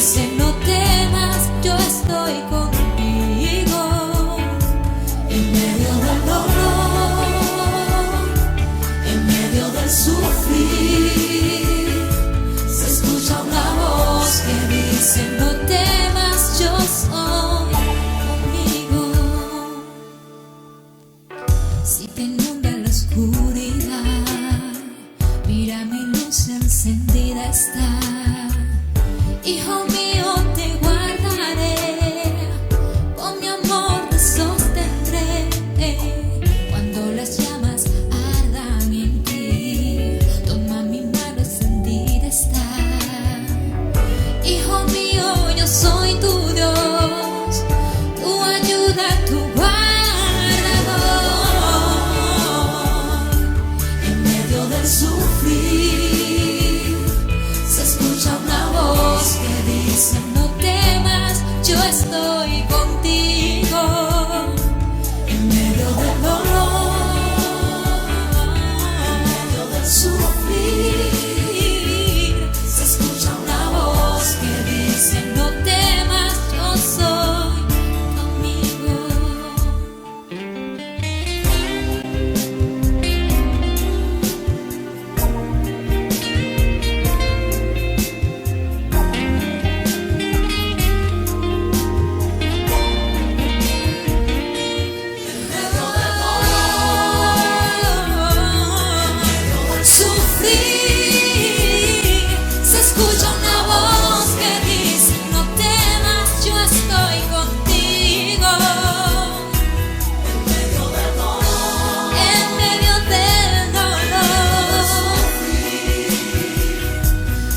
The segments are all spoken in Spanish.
dice no temas, yo estoy contigo. En medio del dolor, en medio del sufrir, se escucha una voz que dice no temas, yo soy conmigo. Si te inunda la oscuridad, mira mi luz encendida está. Hijo mío, te guardaré, con mi amor te sostendré. Cuando las llamas ardan en ti, toma mi mano encendida está. Hijo mío, yo soy tu Dios, tu ayuda, tu guardador. En medio del sufrir, se escucha una voz que dice no temas, yo estoy contigo. En medio del dolor, en medio del sufrir, se escucha una voz que dice no temas, yo soy tu amigo. Sufrir, se escucha una voz que dice no temas, yo estoy contigo. En medio del dolor, en medio del dolor,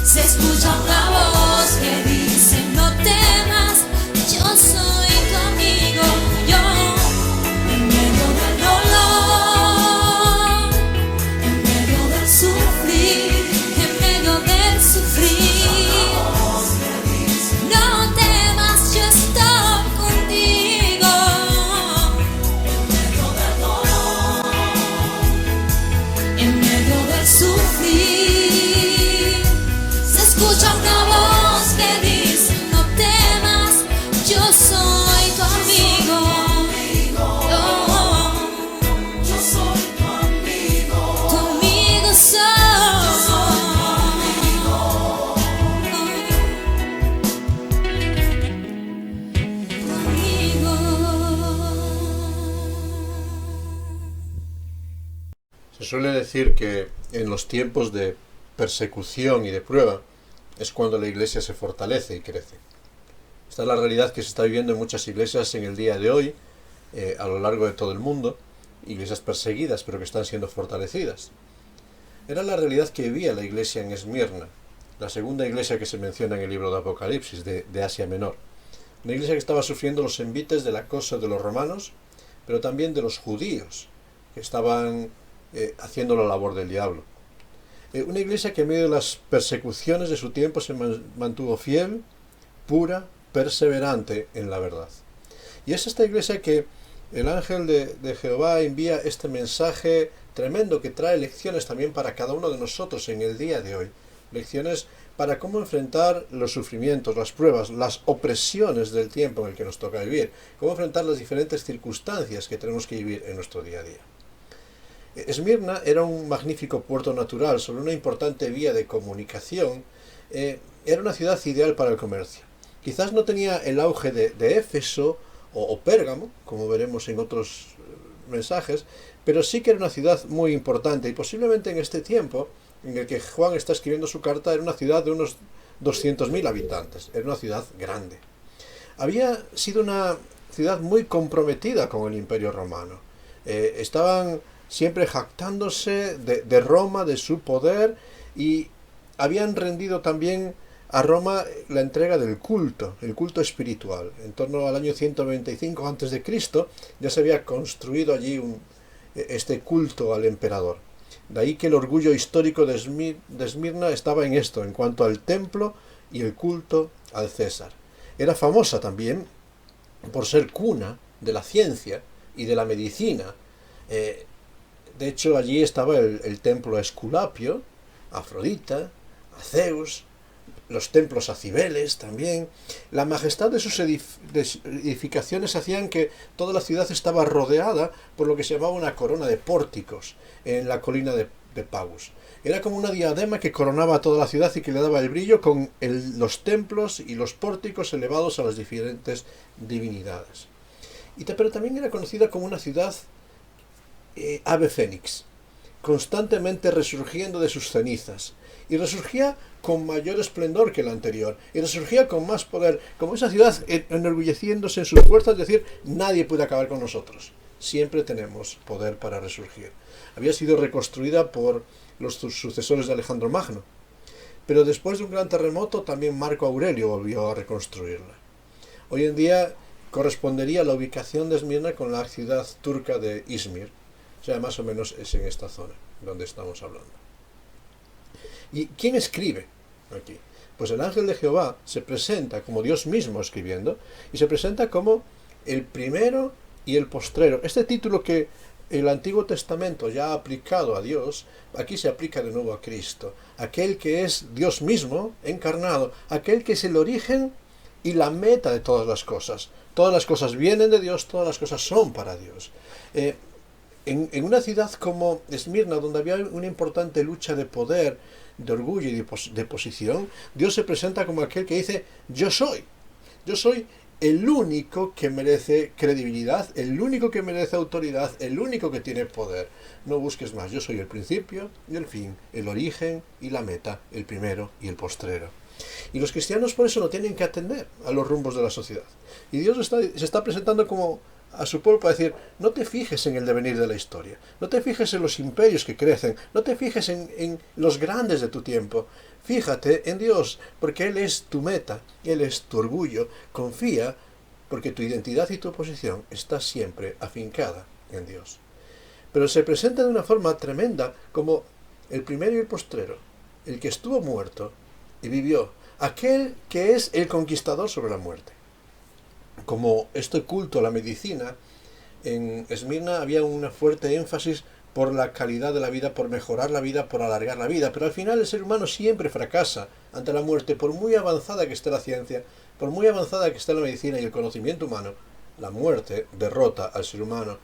se escucha una voz que dice no temas, yo soy tu amigo. Yo, en medio del dolor, en medio del sufrir, en medio del sufrir, no temas, yo estoy contigo. En medio del sufrir, se escucha una voz que dice no temas, yo soy tu amigo. Yo soy tu amigo. Tu amigo soy. Tu amigo. Se suele decir que en los tiempos de persecución y de prueba es cuando la iglesia se fortalece y crece. Esta es la realidad que se está viviendo en muchas iglesias en el día de hoy, a lo largo de todo el mundo, iglesias perseguidas pero que están siendo fortalecidas. Era la realidad que vivía la iglesia en Esmirna, la segunda iglesia que se menciona en el libro de Apocalipsis de Asia Menor. Una iglesia que estaba sufriendo los envites del acoso de los romanos, pero también de los judíos, que estaban haciendo la labor del diablo. Una iglesia que en medio de las persecuciones de su tiempo se mantuvo fiel, pura, perseverante en la verdad. Y es esta iglesia que el ángel de Jehová envía este mensaje tremendo que trae lecciones también para cada uno de nosotros en el día de hoy. Lecciones para cómo enfrentar los sufrimientos, las pruebas, las opresiones del tiempo en el que nos toca vivir. Cómo enfrentar las diferentes circunstancias que tenemos que vivir en nuestro día a día. Esmirna era un magnífico puerto natural sobre una importante vía de comunicación. Era una ciudad ideal para el comercio. Quizás no tenía el auge de Éfeso o Pérgamo, como veremos en otros mensajes, pero sí que era una ciudad muy importante y posiblemente en este tiempo en el que Juan está escribiendo su carta era una ciudad de unos 200.000 habitantes, era una ciudad grande. Había sido una ciudad muy comprometida con el Imperio Romano. Estaban siempre jactándose de Roma, de su poder, y habían rendido también a Roma la entrega del culto, el culto espiritual. En torno al año 195 a.C. ya se había construido allí este culto al emperador. De ahí que el orgullo histórico de Esmirna estaba en esto, en cuanto al templo y el culto al César. Era famosa también por ser cuna de la ciencia y de la medicina. De hecho, allí estaba el templo a Esculapio, a Afrodita, a Zeus, los templos a Cibeles también. La majestad de sus edificaciones hacían que toda la ciudad estaba rodeada por lo que se llamaba una corona de pórticos en la colina de Pagus. Era como una diadema que coronaba toda la ciudad y que le daba el brillo con los templos y los pórticos elevados a las diferentes divinidades. Pero también era conocida como una ciudad ave fénix, constantemente resurgiendo de sus cenizas, y resurgía con mayor esplendor que la anterior, y resurgía con más poder, como esa ciudad enorgulleciéndose en sus fuerzas, es decir, nadie puede acabar con nosotros, siempre tenemos poder para resurgir. Había sido reconstruida por los sucesores de Alejandro Magno, pero después de un gran terremoto también Marco Aurelio volvió a reconstruirla. Hoy en día correspondería la ubicación de Esmirna con la ciudad turca de Izmir, o sea, más o menos es en esta zona donde estamos hablando. ¿Y quién escribe aquí? Pues el ángel de Jehová se presenta como Dios mismo escribiendo, y se presenta como el primero y el postrero. Este título que el Antiguo Testamento ya ha aplicado a Dios, aquí se aplica de nuevo a Cristo, aquel que es Dios mismo encarnado, aquel que es el origen y la meta de todas las cosas. Todas las cosas vienen de Dios, todas las cosas son para Dios. En una ciudad como Esmirna, donde había una importante lucha de poder, de orgullo y de posición, Dios se presenta como aquel que dice: yo soy el único que merece credibilidad, el único que merece autoridad, el único que tiene poder. No busques más, yo soy el principio y el fin, el origen y la meta, el primero y el postrero. Y los cristianos por eso no tienen que atender a los rumbos de la sociedad. Y Dios se está presentando como a su pueblo para decir: no te fijes en el devenir de la historia, no te fijes en los imperios que crecen, no te fijes en los grandes de tu tiempo, fíjate en Dios, porque Él es tu meta, Él es tu orgullo. Confía, porque tu identidad y tu posición está siempre afincada en Dios. Pero se presenta de una forma tremenda como el primero y el postrero, el que estuvo muerto y vivió, aquel que es el conquistador sobre la muerte. Como este culto a la medicina, en Esmirna había un fuerte énfasis por la calidad de la vida, por mejorar la vida, por alargar la vida, pero al final el ser humano siempre fracasa ante la muerte, por muy avanzada que esté la ciencia, por muy avanzada que esté la medicina y el conocimiento humano, la muerte derrota al ser humano.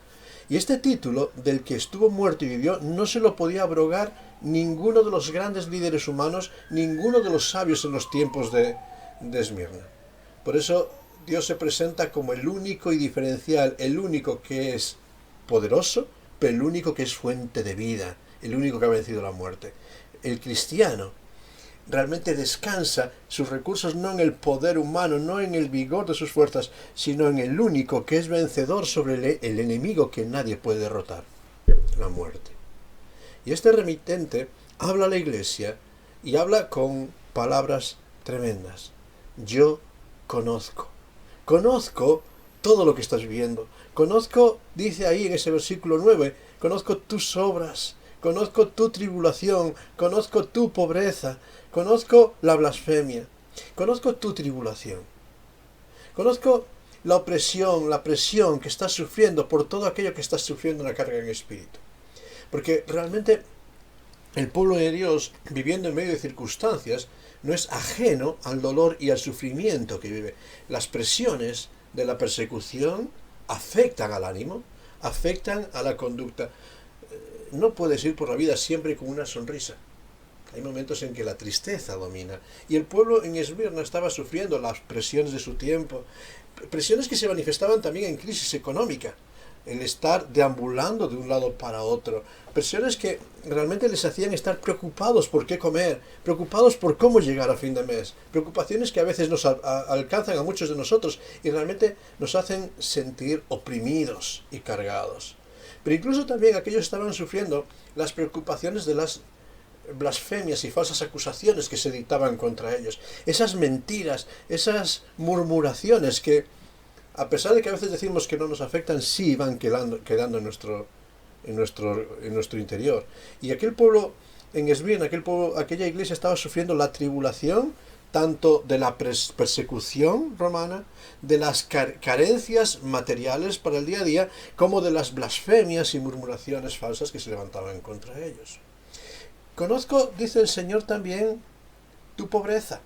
Y este título del que estuvo muerto y vivió no se lo podía abrogar ninguno de los grandes líderes humanos, ninguno de los sabios en los tiempos de Esmirna. Por eso Dios se presenta como el único y diferencial, el único que es poderoso, pero el único que es fuente de vida, el único que ha vencido la muerte. El cristiano realmente descansa sus recursos no en el poder humano, no en el vigor de sus fuerzas, sino en el único que es vencedor sobre el enemigo que nadie puede derrotar, la muerte. Y este remitente habla a la iglesia y habla con palabras tremendas. Yo conozco todo lo que estás viviendo. Conozco, dice ahí en ese versículo 9, conozco tus obras, conozco tu tribulación, conozco tu pobreza, conozco la blasfemia, conozco tu tribulación. Conozco la opresión, la presión que estás sufriendo por todo aquello que estás sufriendo en la carga en espíritu. Porque realmente el pueblo de Dios, viviendo en medio de circunstancias, no es ajeno al dolor y al sufrimiento que vive. Las presiones de la persecución afectan al ánimo, afectan a la conducta. No puedes ir por la vida siempre con una sonrisa. Hay momentos en que la tristeza domina. Y el pueblo en Esmirna estaba sufriendo las presiones de su tiempo. Presiones que se manifestaban también en crisis económica. El estar deambulando de un lado para otro. Presiones que realmente les hacían estar preocupados por qué comer, preocupados por cómo llegar a fin de mes. Preocupaciones que a veces nos alcanzan a muchos de nosotros y realmente nos hacen sentir oprimidos y cargados. Pero incluso también aquellos estaban sufriendo las preocupaciones de las blasfemias y falsas acusaciones que se dictaban contra ellos. Esas mentiras, esas murmuraciones que, a pesar de que a veces decimos que no nos afectan, sí van quedando en nuestro interior. Y aquel pueblo en Esmirna, aquella iglesia estaba sufriendo la tribulación tanto de la persecución romana, de las carencias materiales para el día a día, como de las blasfemias y murmuraciones falsas que se levantaban contra ellos. Conozco, dice el Señor también, tu pobreza.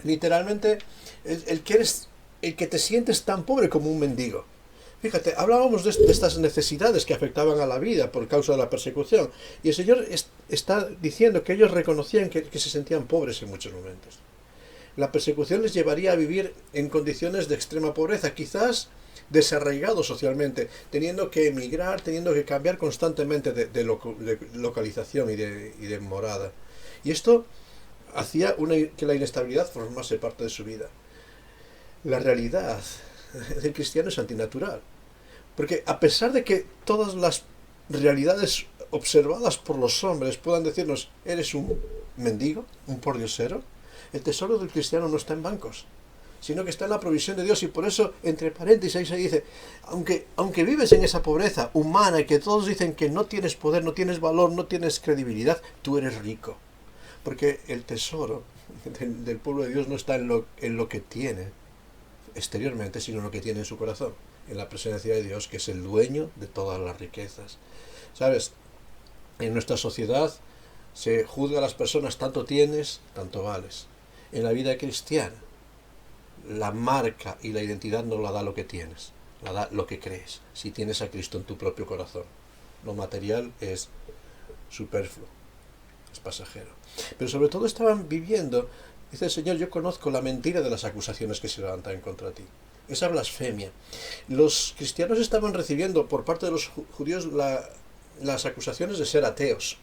literalmente el que te sientes tan pobre como un mendigo. Fíjate, hablábamos de estas necesidades que afectaban a la vida por causa de la persecución, y el Señor está diciendo que ellos reconocían que se sentían pobres en muchos momentos. La persecución les llevaría a vivir en condiciones de extrema pobreza, quizás desarraigados socialmente, teniendo que emigrar, teniendo que cambiar constantemente de localización y de morada. Y esto hacía que la inestabilidad formase parte de su vida. La realidad del cristiano es antinatural, porque a pesar de que todas las realidades observadas por los hombres puedan decirnos, eres un mendigo, un pordiosero, el tesoro del cristiano no está en bancos, sino que está en la provisión de Dios. Y por eso, entre paréntesis, ahí se dice, aunque vives en esa pobreza humana y que todos dicen que no tienes poder, no tienes valor, no tienes credibilidad, tú eres rico. Porque el tesoro del pueblo de Dios no está en lo que tiene exteriormente, sino en lo que tiene en su corazón, en la presencia de Dios, que es el dueño de todas las riquezas. ¿Sabes? En nuestra sociedad se juzga a las personas, tanto tienes, tanto vales. En la vida cristiana, la marca y la identidad no la da lo que tienes, la da lo que crees. Si tienes a Cristo en tu propio corazón, lo material es superfluo, es pasajero. Pero sobre todo estaban viviendo, dice el Señor, yo conozco la mentira de las acusaciones que se levantan contra ti. Esa blasfemia. Los cristianos estaban recibiendo por parte de los judíos las acusaciones de ser ateos.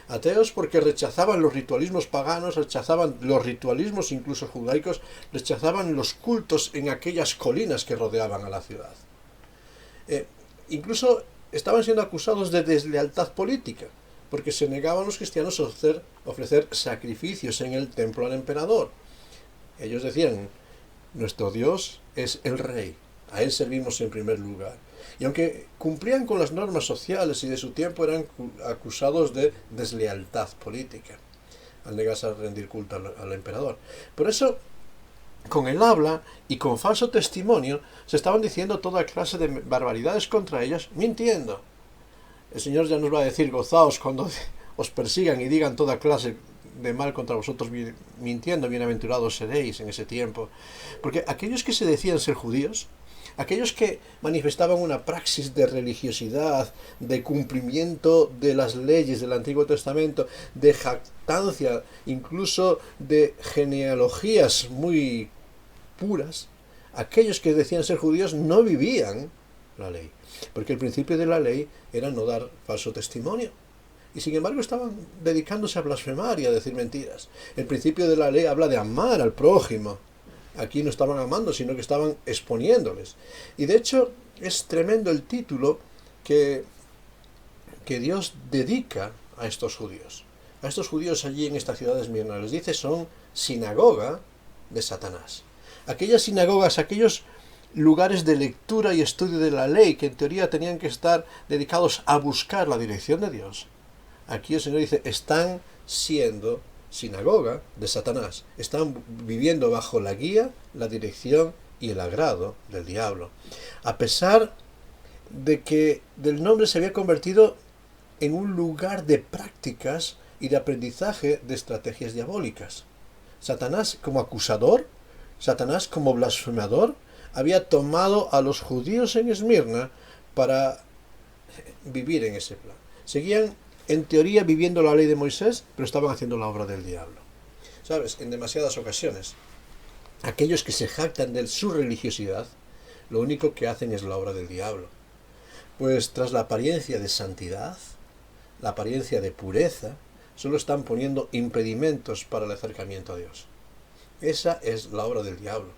Ateos porque rechazaban los ritualismos paganos, rechazaban los ritualismos incluso judaicos, rechazaban los cultos en aquellas colinas que rodeaban a la ciudad. Incluso estaban siendo acusados de deslealtad política, porque se negaban los cristianos a ofrecer sacrificios en el templo al emperador. Ellos decían, nuestro Dios es el rey, a él servimos en primer lugar. Y aunque cumplían con las normas sociales y de su tiempo, eran acusados de deslealtad política, al negarse a rendir culto al emperador. Por eso, con el habla y con falso testimonio, se estaban diciendo toda clase de barbaridades contra ellos, mintiendo. El Señor ya nos va a decir, gozaos cuando os persigan y digan toda clase de mal contra vosotros, mintiendo, bienaventurados seréis en ese tiempo. Porque aquellos que se decían ser judíos, aquellos que manifestaban una praxis de religiosidad, de cumplimiento de las leyes del Antiguo Testamento, de jactancia, incluso de genealogías muy puras, aquellos que decían ser judíos no vivían la ley, porque el principio de la ley era no dar falso testimonio. Y sin embargo estaban dedicándose a blasfemar y a decir mentiras. El principio de la ley habla de amar al prójimo. Aquí no estaban amando, sino que estaban exponiéndoles. Y de hecho es tremendo el título que Dios dedica a estos judíos. A estos judíos allí en esta ciudad de Esmirna. Les dice, son sinagoga de Satanás. Aquellas sinagogas, aquellos lugares de lectura y estudio de la ley que en teoría tenían que estar dedicados a buscar la dirección de Dios. Aquí el Señor dice, están siendo sinagoga de Satanás. Están viviendo bajo la guía, la dirección y el agrado del diablo. A pesar de que del nombre se había convertido en un lugar de prácticas y de aprendizaje de estrategias diabólicas. Satanás como acusador, Satanás como blasfemador, había tomado a los judíos en Esmirna para vivir en ese plan. Seguían en teoría viviendo la ley de Moisés, pero estaban haciendo la obra del diablo. ¿Sabes? En demasiadas ocasiones, aquellos que se jactan de su religiosidad, lo único que hacen es la obra del diablo. Pues tras la apariencia de santidad, la apariencia de pureza, solo están poniendo impedimentos para el acercamiento a Dios. Esa es la obra del diablo.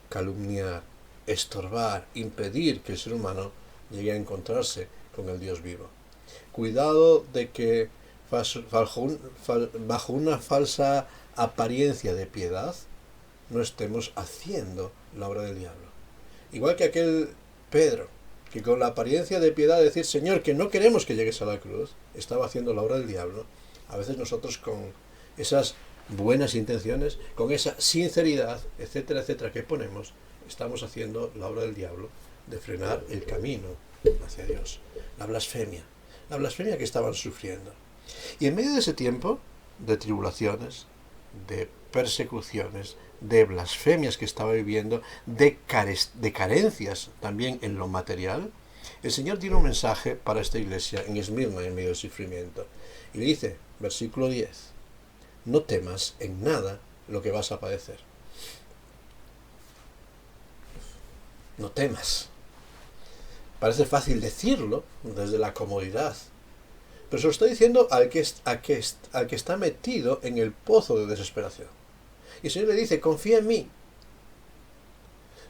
Calumniar, estorbar, impedir que el ser humano llegue a encontrarse con el Dios vivo. Cuidado de que bajo una falsa apariencia de piedad no estemos haciendo la obra del diablo. Igual que aquel Pedro, que con la apariencia de piedad de decir, Señor, que no queremos que llegues a la cruz, estaba haciendo la obra del diablo. A veces nosotros con esas buenas intenciones, con esa sinceridad, etcétera, etcétera, que ponemos, estamos haciendo la obra del diablo de frenar el camino hacia Dios. La blasfemia que estaban sufriendo. Y en medio de ese tiempo de tribulaciones, de persecuciones, de blasfemias que estaba viviendo, de carencias también en lo material, el Señor tiene un mensaje para esta iglesia en Esmirna en medio del sufrimiento. Y le dice, versículo 10, no temas en nada lo que vas a padecer. No temas. Parece fácil decirlo desde la comodidad, pero se lo está diciendo al que está metido en el pozo de desesperación. Y el Señor le dice, confía en mí.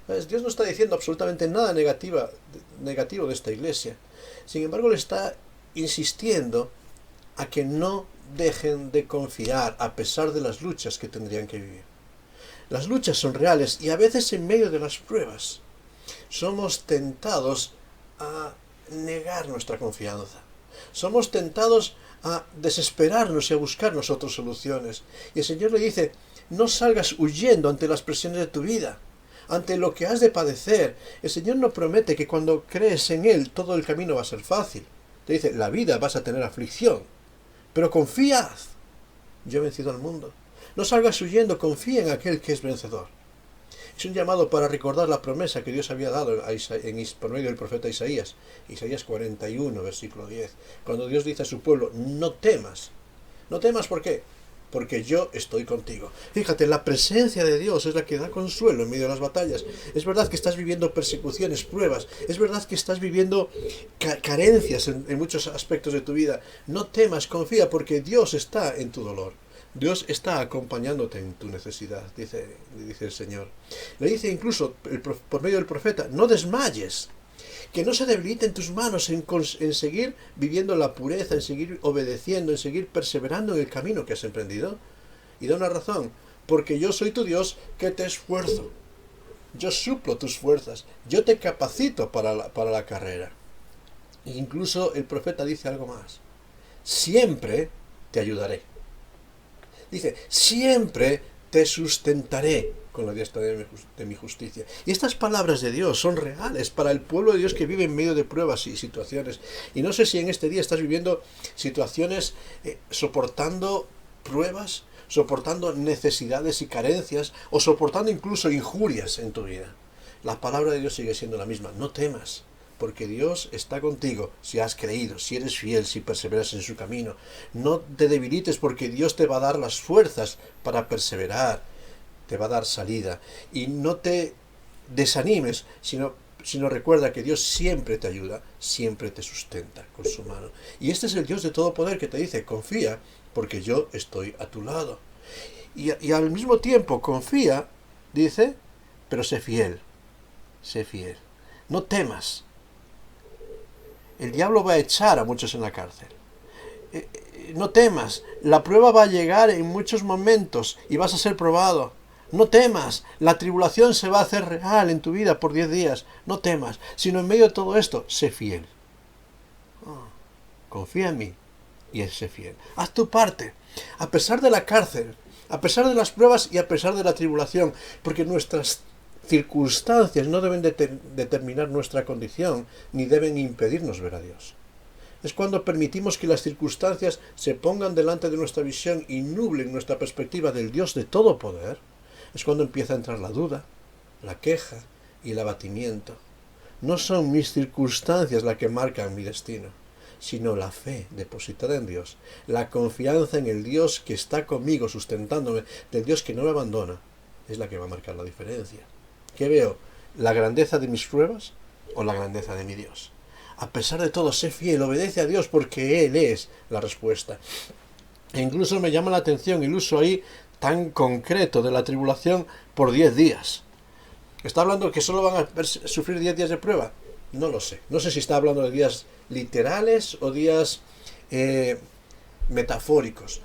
¿Sabes? Dios no está diciendo absolutamente nada negativo de esta iglesia. Sin embargo, le está insistiendo a que no dejen de confiar a pesar de las luchas que tendrían que vivir. Las luchas son reales y a veces en medio de las pruebas somos tentados a negar nuestra confianza. Somos tentados a desesperarnos y a buscar nosotros soluciones. Y el Señor le dice, no salgas huyendo ante las presiones de tu vida, ante lo que has de padecer. El Señor no promete que cuando crees en Él todo el camino va a ser fácil. Te dice, la vida vas a tener aflicción, pero confía, yo he vencido al mundo. No salgas huyendo, confía en aquel que es vencedor. Es un llamado para recordar la promesa que Dios había dado por medio del profeta Isaías. Isaías 41, versículo 10. Cuando Dios dice a su pueblo, no temas. No temas, ¿por qué? Porque yo estoy contigo. Fíjate, la presencia de Dios es la que da consuelo en medio de las batallas. Es verdad que estás viviendo persecuciones, pruebas. Es verdad que estás viviendo carencias en muchos aspectos de tu vida. No temas, confía, porque Dios está en tu dolor. Dios está acompañándote en tu necesidad, dice el Señor. Le dice incluso por medio del profeta, no desmayes, que no se debiliten tus manos en seguir viviendo la pureza, en seguir obedeciendo, en seguir perseverando en el camino que has emprendido. Y da una razón, porque yo soy tu Dios que te esfuerzo. Yo suplo tus fuerzas, yo te capacito para la carrera. E incluso el profeta dice algo más, siempre te ayudaré. Dice, siempre te sustentaré con la diestra de mi justicia. Y estas palabras de Dios son reales para el pueblo de Dios que vive en medio de pruebas y situaciones. Y no sé si en este día estás viviendo situaciones, soportando pruebas, soportando necesidades y carencias, o soportando incluso injurias en tu vida. La palabra de Dios sigue siendo la misma. No temas, porque Dios está contigo si has creído, si eres fiel, si perseveras en su camino. No te debilites, porque Dios te va a dar las fuerzas para perseverar, te va a dar salida. Y no te desanimes, sino recuerda que Dios siempre te ayuda, siempre te sustenta con su mano. Y este es el Dios de todo poder que te dice, confía, porque yo estoy a tu lado. Y al mismo tiempo, confía, dice, pero sé fiel, sé fiel. No temas. El diablo va a echar a muchos en la cárcel. No temas, la prueba va a llegar en muchos momentos y vas a ser probado. No temas, la tribulación se va a hacer real en tu vida por 10 días. No temas, sino en medio de todo esto, sé fiel. Confía en mí y sé fiel. Haz tu parte, a pesar de la cárcel, a pesar de las pruebas y a pesar de la tribulación, porque nuestras circunstancias no deben determinar nuestra condición, ni deben impedirnos ver a Dios. Es cuando permitimos que las circunstancias se pongan delante de nuestra visión y nublen nuestra perspectiva del Dios de todo poder, es cuando empieza a entrar la duda, la queja y el abatimiento. No son mis circunstancias las que marcan mi destino, sino la fe depositada en Dios, la confianza en el Dios que está conmigo, sustentándome, del Dios que no me abandona, es la que va a marcar la diferencia. ¿Qué veo? ¿La grandeza de mis pruebas o la grandeza de mi Dios? A pesar de todo, sé fiel, obedece a Dios, porque Él es la respuesta. E incluso me llama la atención el uso ahí tan concreto de la tribulación por 10 días. ¿Está hablando que solo van a sufrir 10 días de prueba? No lo sé. No sé si está hablando de días literales o días metafóricos.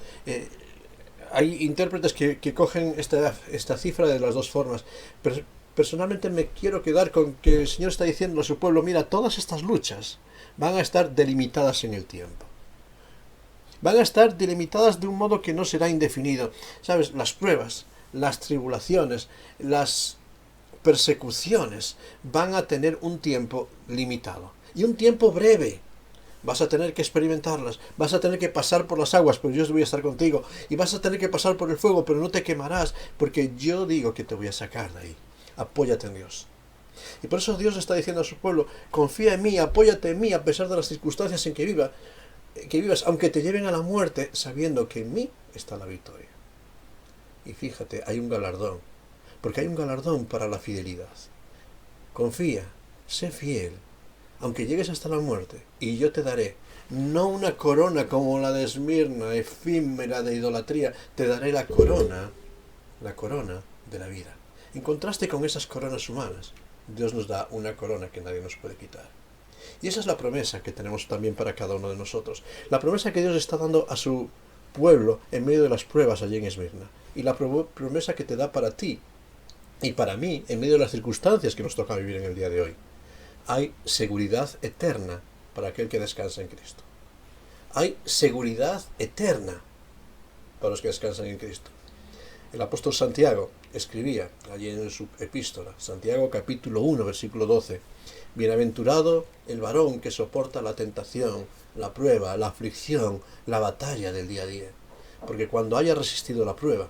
Hay intérpretes que cogen esta cifra de las dos formas, pero personalmente me quiero quedar con que el Señor está diciendo a su pueblo, mira, todas estas luchas van a estar delimitadas en el tiempo. Van a estar delimitadas de un modo que no será indefinido. ¿Sabes? Las pruebas, las tribulaciones, las persecuciones van a tener un tiempo limitado. Y un tiempo breve. vas a tener que experimentarlas, vas a tener que pasar por las aguas, pero yo voy a estar contigo, y vas a tener que pasar por el fuego, pero no te quemarás, porque yo digo que te voy a sacar de ahí. Apóyate en Dios. Y por eso Dios está diciendo a su pueblo, confía en mí, apóyate en mí, a pesar de las circunstancias en que vivas, aunque te lleven a la muerte, sabiendo que en mí está la victoria. Y fíjate, hay un galardón, porque hay un galardón para la fidelidad. Confía, sé fiel, aunque llegues hasta la muerte, y yo te daré, no una corona como la de Esmirna, efímera de idolatría, te daré la corona de la vida. En contraste con esas coronas humanas, Dios nos da una corona que nadie nos puede quitar. Y esa es la promesa que tenemos también para cada uno de nosotros. La promesa que Dios está dando a su pueblo en medio de las pruebas allí en Esmirna. Y la promesa que te da para ti y para mí en medio de las circunstancias que nos toca vivir en el día de hoy. Hay seguridad eterna para aquel que descansa en Cristo. Hay seguridad eterna para los que descansan en Cristo. El apóstol Santiago escribía allí en su epístola, Santiago capítulo 1, versículo 12, bienaventurado el varón que soporta la tentación, la prueba, la aflicción, la batalla del día a día. Porque cuando haya resistido la prueba,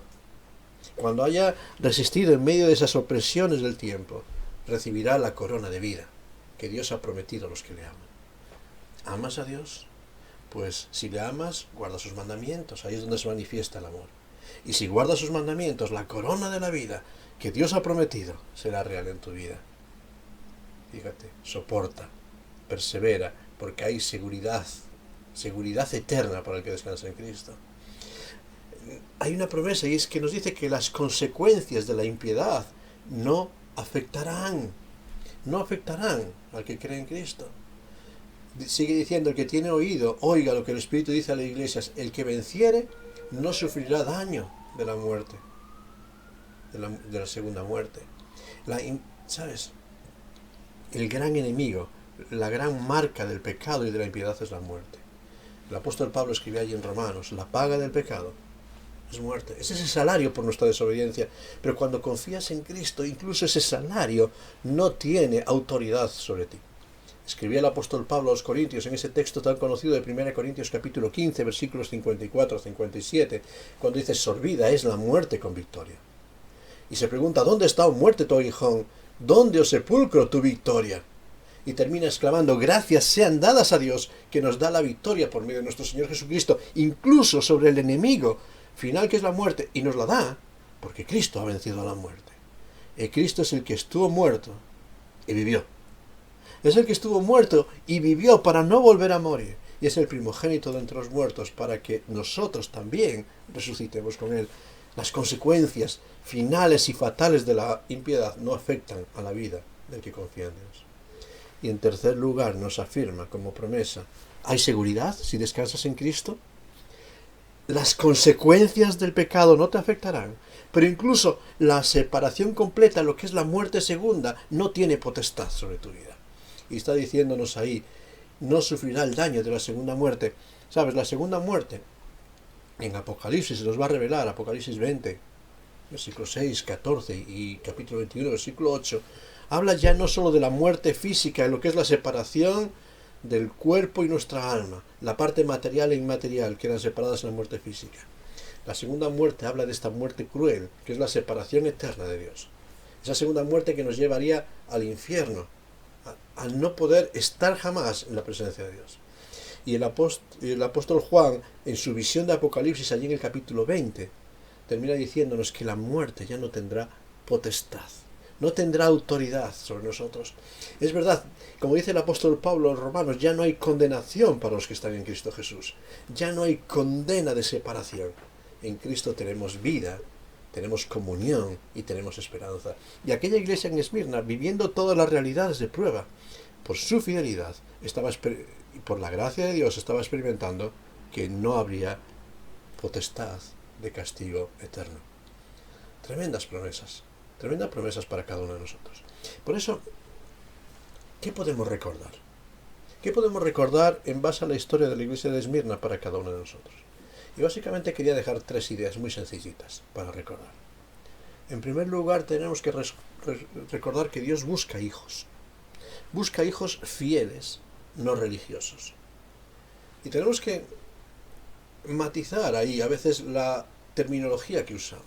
cuando haya resistido en medio de esas opresiones del tiempo, recibirá la corona de vida que Dios ha prometido a los que le aman. ¿Amas a Dios? Pues si le amas, guarda sus mandamientos, ahí es donde se manifiesta el amor. Y si guardas sus mandamientos, la corona de la vida que Dios ha prometido será real en tu vida. Fíjate, soporta, persevera, porque hay seguridad eterna para el que descansa en Cristo. Hay una promesa y es que nos dice que las consecuencias de la impiedad no afectarán al que cree en Cristo. Sigue diciendo, el que tiene oído, oiga lo que el Espíritu dice a las iglesias, el que venciere no sufrirá daño de la muerte, de la segunda muerte. ¿Sabes? El gran enemigo, la gran marca del pecado y de la impiedad es la muerte. El apóstol Pablo escribía allí en Romanos, la paga del pecado es muerte. Es ese salario por nuestra desobediencia. Pero cuando confías en Cristo, incluso ese salario no tiene autoridad sobre ti. Escribía el apóstol Pablo a los Corintios en ese texto tan conocido de 1 Corintios capítulo 15, versículos 54-57, cuando dice, sorbida es la muerte con victoria. Y se pregunta, ¿dónde está, oh muerte, tu aguijón? ¿Dónde, oh sepulcro, tu victoria? Y termina exclamando, gracias sean dadas a Dios que nos da la victoria por medio de nuestro Señor Jesucristo, incluso sobre el enemigo final que es la muerte, y nos la da porque Cristo ha vencido a la muerte. Cristo es el que estuvo muerto y vivió. Es el que estuvo muerto y vivió para no volver a morir. Y es el primogénito de entre los muertos para que nosotros también resucitemos con él. Las consecuencias finales y fatales de la impiedad no afectan a la vida del que confía en Dios. Y en tercer lugar nos afirma como promesa, ¿hay seguridad si descansas en Cristo? Las consecuencias del pecado no te afectarán, pero incluso la separación completa, lo que es la muerte segunda, no tiene potestad sobre tu vida. Y está diciéndonos ahí, no sufrirá el daño de la segunda muerte. ¿Sabes? La segunda muerte, en Apocalipsis se nos va a revelar, Apocalipsis 20, versículo 6, 14 y capítulo 21, versículo 8, habla ya no solo de la muerte física, en lo que es la separación del cuerpo y nuestra alma, la parte material e inmaterial quedan separadas en la muerte física. La segunda muerte habla de esta muerte cruel, que es la separación eterna de Dios. Esa segunda muerte que nos llevaría al infierno, al no poder estar jamás en la presencia de Dios. Y el apóstol Juan, en su visión de Apocalipsis, allí en el capítulo 20, termina diciéndonos que la muerte ya no tendrá potestad, no tendrá autoridad sobre nosotros. Es verdad, como dice el apóstol Pablo en Romanos, ya no hay condenación para los que están en Cristo Jesús. Ya no hay condena de separación. En Cristo tenemos vida, tenemos comunión y tenemos esperanza. Y aquella iglesia en Esmirna, viviendo todas las realidades de prueba, por su fidelidad, y por la gracia de Dios, estaba experimentando que no habría potestad de castigo eterno. Tremendas promesas para cada uno de nosotros. Por eso, ¿qué podemos recordar? ¿Qué podemos recordar en base a la historia de la iglesia de Esmirna para cada uno de nosotros? Y básicamente quería dejar 3 ideas muy sencillitas para recordar. En primer lugar, tenemos que recordar que Dios busca hijos. Busca hijos fieles, no religiosos. Y tenemos que matizar ahí a veces la terminología que usamos.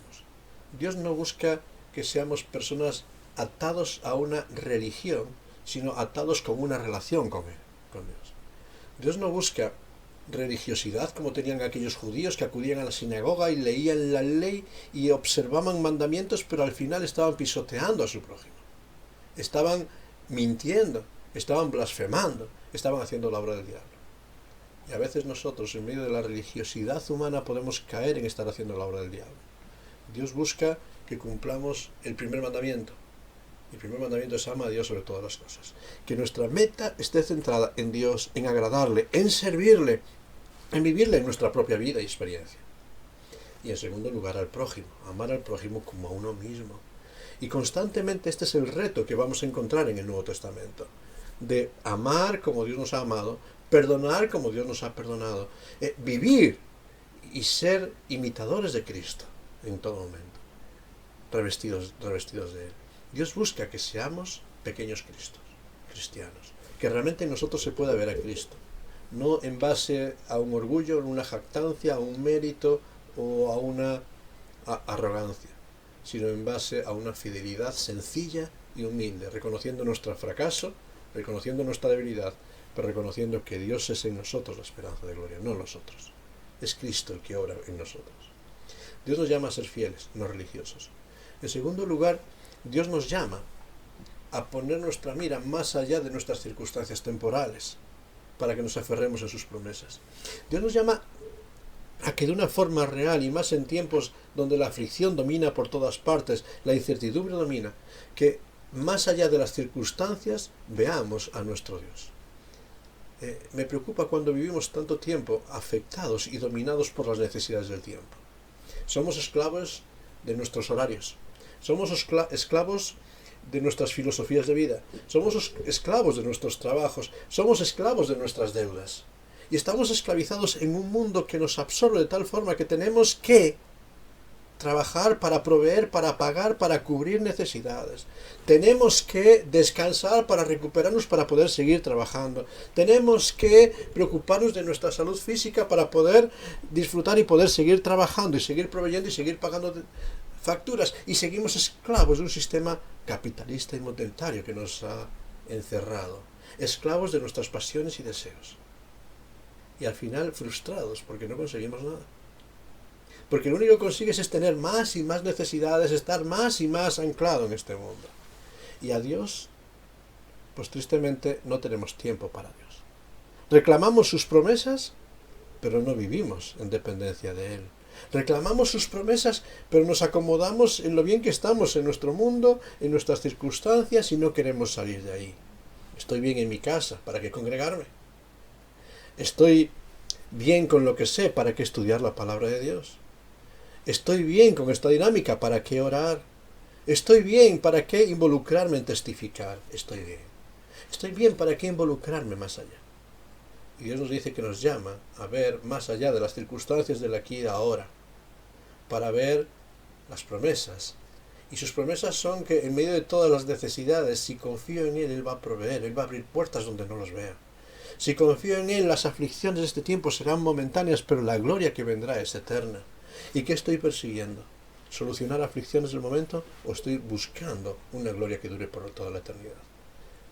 Dios no busca que seamos personas atados a una religión, sino atados con una relación con Él, con Dios. Dios no busca religiosidad como tenían aquellos judíos que acudían a la sinagoga y leían la ley y observaban mandamientos, pero al final estaban pisoteando a su prójimo. Estaban mintiendo, estaban blasfemando, estaban haciendo la obra del diablo. Y a veces nosotros, en medio de la religiosidad humana, podemos caer en estar haciendo la obra del diablo. Dios busca que cumplamos el primer mandamiento. El primer mandamiento es ama a Dios sobre todas las cosas. Que nuestra meta esté centrada en Dios, en agradarle, en servirle, en vivirle en nuestra propia vida y experiencia. Y en segundo lugar, al prójimo. Amar al prójimo como a uno mismo. Y constantemente este es el reto que vamos a encontrar en el Nuevo Testamento. De amar como Dios nos ha amado, perdonar como Dios nos ha perdonado, vivir y ser imitadores de Cristo en todo momento, revestidos de Él. Dios busca que seamos pequeños Cristos, cristianos, que realmente en nosotros se pueda ver a Cristo, no en base a un orgullo, a una jactancia, a un mérito o a una arrogancia, sino en base a una fidelidad sencilla y humilde, reconociendo nuestro fracaso, reconociendo nuestra debilidad, pero reconociendo que Dios es en nosotros la esperanza de gloria, no nosotros. Es Cristo el que obra en nosotros. Dios nos llama a ser fieles, no religiosos. En segundo lugar, Dios nos llama a poner nuestra mira más allá de nuestras circunstancias temporales, para que nos aferremos a sus promesas. Dios nos llama a que de una forma real, y más en tiempos donde la aflicción domina por todas partes, la incertidumbre domina, que más allá de las circunstancias veamos a nuestro Dios. Me preocupa cuando vivimos tanto tiempo afectados y dominados por las necesidades del tiempo. Somos esclavos de nuestros horarios, somos esclavos de nuestras filosofías de vida, somos esclavos de nuestros trabajos, somos esclavos de nuestras deudas. Y estamos esclavizados en un mundo que nos absorbe de tal forma que tenemos que trabajar para proveer, para pagar, para cubrir necesidades. Tenemos que descansar para recuperarnos, para poder seguir trabajando. Tenemos que preocuparnos de nuestra salud física para poder disfrutar y poder seguir trabajando y seguir proveyendo y seguir pagando facturas. Y seguimos esclavos de un sistema capitalista y monetario que nos ha encerrado. Esclavos de nuestras pasiones y deseos. Y al final frustrados porque no conseguimos nada. Porque lo único que consigues es tener más y más necesidades, estar más y más anclado en este mundo. Y a Dios, pues tristemente no tenemos tiempo para Dios. Reclamamos sus promesas, pero no vivimos en dependencia de Él. Reclamamos sus promesas, pero nos acomodamos en lo bien que estamos en nuestro mundo, en nuestras circunstancias, y no queremos salir de ahí. Estoy bien en mi casa, ¿para qué congregarme? Estoy bien con lo que sé, ¿para qué estudiar la palabra de Dios? Estoy bien con esta dinámica, ¿para qué orar? Estoy bien, ¿para qué involucrarme en testificar? Estoy bien. Estoy bien, ¿para qué involucrarme más allá? Y Dios nos dice que nos llama a ver más allá de las circunstancias del aquí y de ahora, para ver las promesas. Y sus promesas son que en medio de todas las necesidades, si confío en Él, Él va a proveer, Él va a abrir puertas donde no los vea. Si confío en Él, las aflicciones de este tiempo serán momentáneas, pero la gloria que vendrá es eterna. ¿Y qué estoy persiguiendo? ¿Solucionar aflicciones del momento o estoy buscando una gloria que dure por toda la eternidad?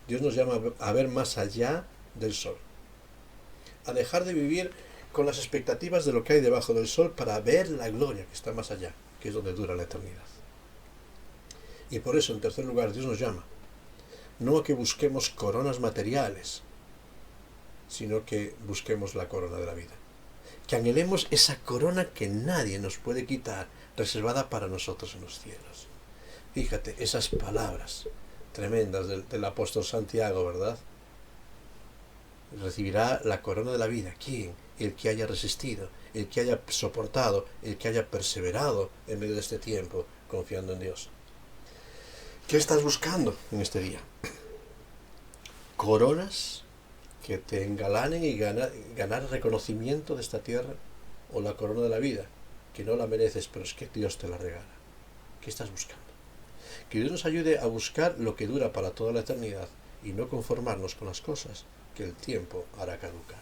Dios nos llama a ver más allá del sol, a dejar de vivir con las expectativas de lo que hay debajo del sol para ver la gloria que está más allá, que es donde dura la eternidad. Y por eso, en tercer lugar, Dios nos llama no a que busquemos coronas materiales, sino que busquemos la corona de la vida. Que anhelemos esa corona que nadie nos puede quitar, reservada para nosotros en los cielos. Fíjate, esas palabras tremendas del apóstol Santiago, ¿verdad? Recibirá la corona de la vida. ¿Quién? El que haya resistido, el que haya soportado, el que haya perseverado en medio de este tiempo, confiando en Dios. ¿Qué estás buscando en este día? ¿Coronas que te engalanen y ganar reconocimiento de esta tierra, o la corona de la vida, que no la mereces, pero es que Dios te la regala? ¿Qué estás buscando? Que Dios nos ayude a buscar lo que dura para toda la eternidad y no conformarnos con las cosas que el tiempo hará caducar.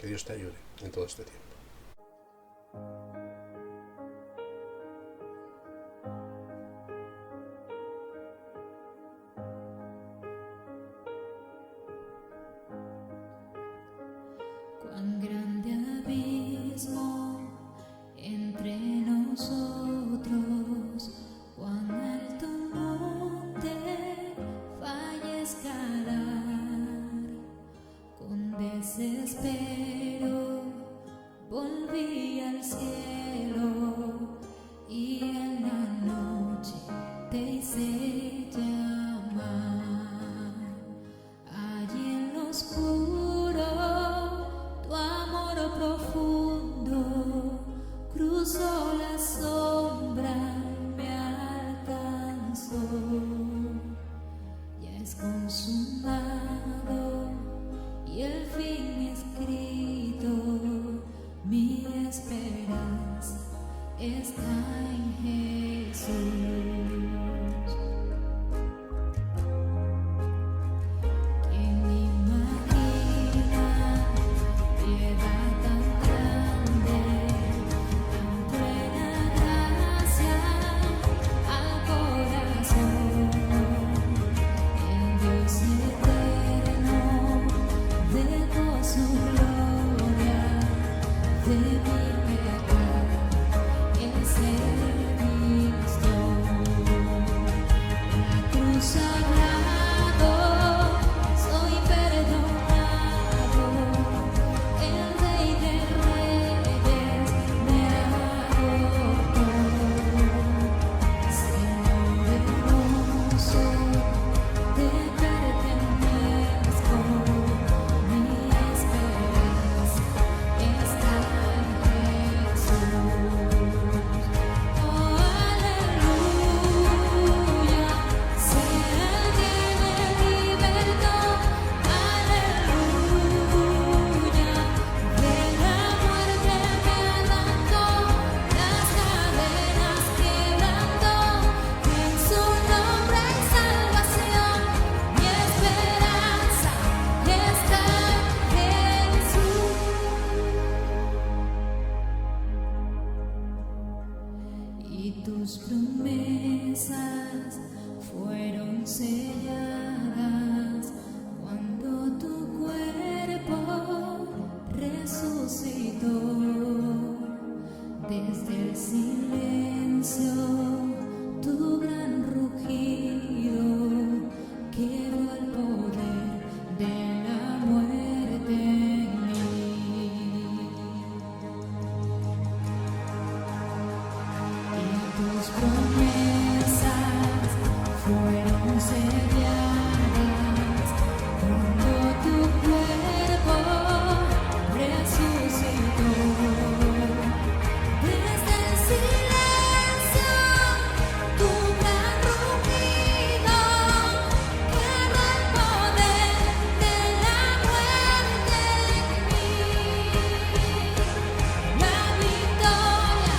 Que Dios te ayude en todo este tiempo. Cuán grande abismo entre nosotros, cuán alto monte falla escalar. Con desespero volví al cielo y en la noche te hice llamar. Allí en lo oscuro tu amor profundo cruzó la sombra y me alcanzó. Ya es consumado y el fin escrito, mi esperanza está en Jesús. ¿Quién imagina piedad tan grande, tan plena gracia al corazón? El Dios eterno dejó su gloria de mi pecado, Él se vistió. La cruz sagrado, soy perdonado, el Rey de Reyes me adoptó. Señor hermoso, te pertenezco, mi esperanza está en Jesús. Oh, aleluya, sea el que me libertó, aleluya, de la muerte me arrancó, las cadenas quebrantó, en su nombre hay salvación, mi esperanza está en Jesús. Y tus promesas fueron selladas cuando tu cuerpo resucitó. Desde el silencio, tu gran rugido quebró el poder de la muerte en mí. Y tus promesas fueron selladas cuando tu cuerpo resucitó. Desde el silencio, tu gran rugido quebró el poder de la muerte en mí. La victoria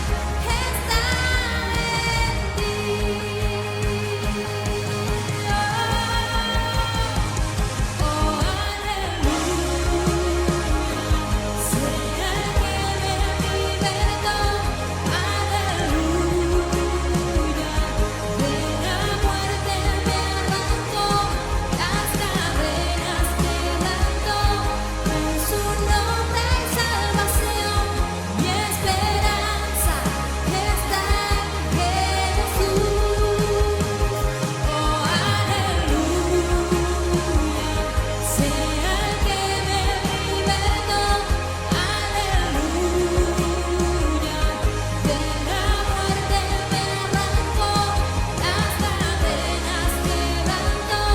está en ti. Oh, aleluya, sea el que me libertó, aleluya, de la muerte me arrancó, las cadenas quebrantó, en su nombre hay salvación, mi esperanza está en Jesús. Oh, aleluya, sea el que me libertó, aleluya, de la muerte me arrancó, las cadenas quebrantó,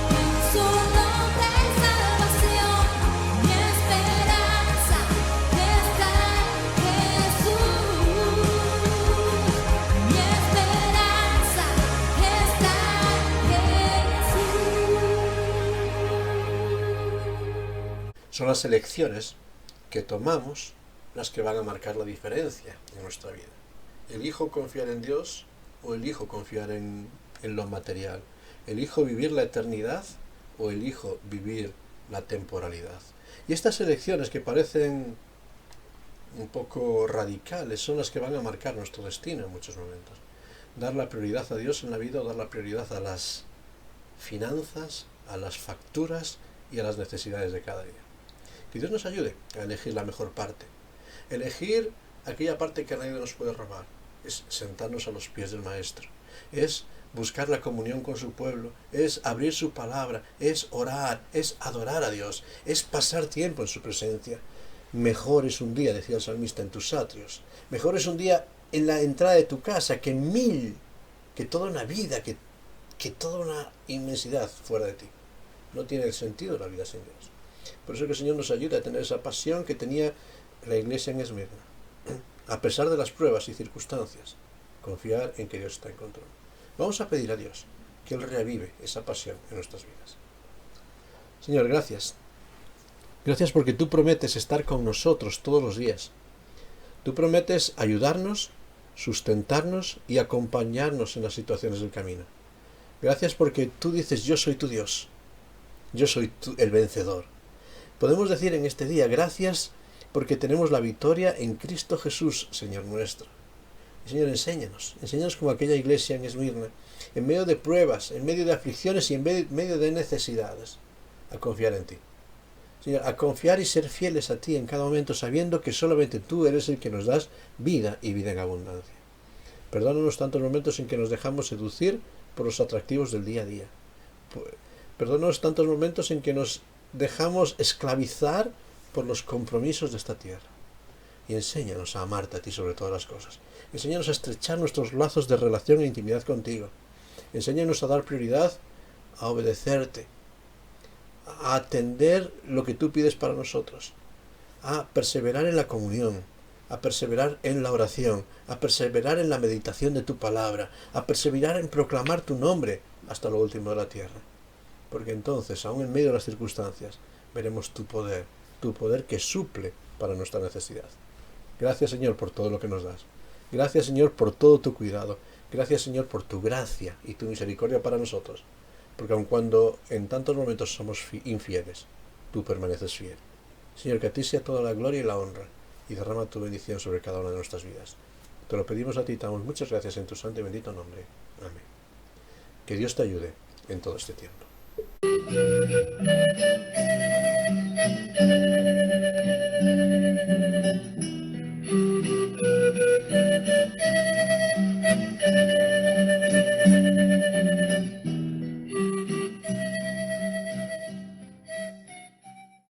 en su nombre hay salvación, mi esperanza está en Jesús. Mi esperanza está en Jesús. Son las elecciones que tomamos las que van a marcar la diferencia en nuestra vida. ¿Elijo confiar en Dios o elijo confiar en lo material? ¿Elijo vivir la eternidad o elijo vivir la temporalidad? Y estas elecciones que parecen un poco radicales son las que van a marcar nuestro destino en muchos momentos. Dar la prioridad a Dios en la vida o dar la prioridad a las finanzas, a las facturas y a las necesidades de cada día. Que Dios nos ayude a elegir la mejor parte. Elegir aquella parte que nadie nos puede robar. Es sentarnos a los pies del Maestro. Es buscar la comunión con su pueblo. Es abrir su palabra. Es orar. Es adorar a Dios. Es pasar tiempo en su presencia. Mejor es un día, decía el salmista, en tus atrios. Mejor es un día en la entrada de tu casa que 1000, que toda una vida, que toda una inmensidad fuera de ti. No tiene sentido la vida sin Dios. Por eso que el Señor nos ayuda a tener esa pasión que tenía la iglesia en Esmirna. A pesar de las pruebas y circunstancias, confiar en que Dios está en control. Vamos a pedir a Dios que Él reavive esa pasión en nuestras vidas. Señor, gracias. Gracias porque tú prometes estar con nosotros todos los días. Tú prometes ayudarnos, sustentarnos y acompañarnos en las situaciones del camino. Gracias porque tú dices, yo soy tu Dios. Yo soy el vencedor. Podemos decir en este día, gracias porque tenemos la victoria en Cristo Jesús, Señor nuestro. Y Señor, enséñanos como aquella iglesia en Esmirna, en medio de pruebas, en medio de aflicciones y en medio de necesidades, a confiar en ti. Señor, a confiar y ser fieles a ti en cada momento, sabiendo que solamente tú eres el que nos das vida y vida en abundancia. Perdónanos tantos momentos en que nos dejamos seducir por los atractivos del día a día. Perdónanos tantos momentos en que nos dejamos esclavizar por los compromisos de esta tierra. Y enséñanos a amarte a ti sobre todas las cosas. Enséñanos a estrechar nuestros lazos de relación e intimidad contigo. Enséñanos a dar prioridad a obedecerte, a atender lo que tú pides para nosotros, a perseverar en la comunión, a perseverar en la oración, a perseverar en la meditación de tu palabra, a perseverar en proclamar tu nombre hasta lo último de la tierra. Porque entonces, aun en medio de las circunstancias, veremos tu poder que suple para nuestra necesidad. Gracias, Señor, por todo lo que nos das. Gracias, Señor, por todo tu cuidado. Gracias, Señor, por tu gracia y tu misericordia para nosotros. Porque aun cuando en tantos momentos somos infieles, tú permaneces fiel. Señor, que a ti sea toda la gloria y la honra, y derrama tu bendición sobre cada una de nuestras vidas. Te lo pedimos a ti, te damos muchas gracias en tu santo y bendito nombre. Amén. Que Dios te ayude en todo este tiempo.